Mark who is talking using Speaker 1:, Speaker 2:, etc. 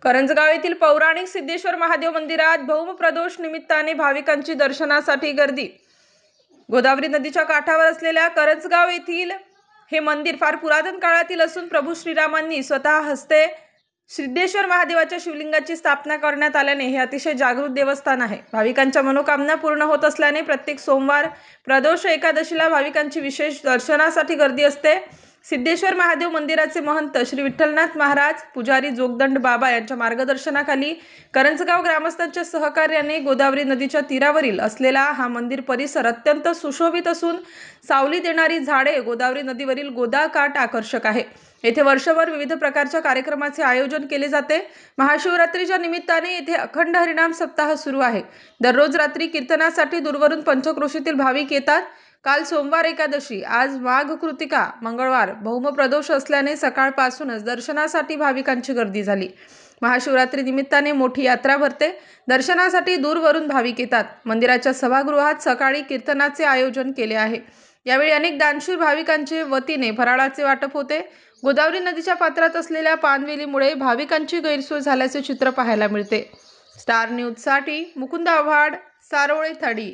Speaker 1: करंजगाव येथील पौराणिक सिद्धेश्वर महादेव मंदिरात भौमप्रदोष निमित्ताने भाविकांची दर्शनासाठी गर्दी। गोदावरी नदीच्या काठावर असलेल्या करंजगाव येथील हे मंदिर फार पुरातन काळातील असून प्रभू श्रीरामांनी स्वतः हस्ते सिद्धेश्वर महादेवाच्या शिवलिंगाची स्थापना करण्यात आल्याने हे अतिशय जागृत देवस्थान आहे। भाविकांच्या मनोकामना पूर्ण होत असल्याने प्रत्येक सोमवार प्रदोष एकादशीला भाविकांची विशेष दर्शनासाठी गर्दी असते। सिद्धेश्वर महादेव मंदिराचे महंत श्री विठ्ठलनाथ महाराज, पुजारी जोगदंड बाबा यांच्या मार्गदर्शनाखाली करंजगाव ग्रामस्थांच्या सहकार्याने गोदावरी नदीच्या तीरावरील असलेला हा मंदिर परिसर अत्यंत सुशोभित असून सावली देणारी झाडे, गोदावरी नदीवरील गोदाकाठ आकर्षक आहे। येथे वर्षभर विविध प्रकारच्या कार्यक्रमाचे आयोजन केले जाते। महाशिवरात्रीच्या निमित्ताने येथे अखंड हरिनाम सप्ताह सुरू आहे। दररोज रात्री कीर्तनासाठी दूरवरून पंचक्रोशीतील भाविक येतात। काल सोमवार एकादशी, आज माघ कृतिका, मंगळवार भौमप्रदोष असल्याने सकाळपासूनच दर्शनासाठी भाविकांची गर्दी झाली। महाशिवरात्री निमित्ताने मोठी यात्रा भरते। दर्शनासाठी दूरवरून भाविक येतात। मंदिराच्या सभागृहात सकाळी कीर्तनाचे आयोजन केले आहे। यावेळी अनेक दानशूर भाविकांचे वतीने फराळाचे वाटप होते। गोदावरी नदीच्या पात्रात असलेल्या पानवेलीमुळे भाविकांची गैरसोय झाल्याचे चित्र पाहायला मिळते। स्टार न्यूजसाठी मुकुंद आव्हाड, सारोळे, थाडी।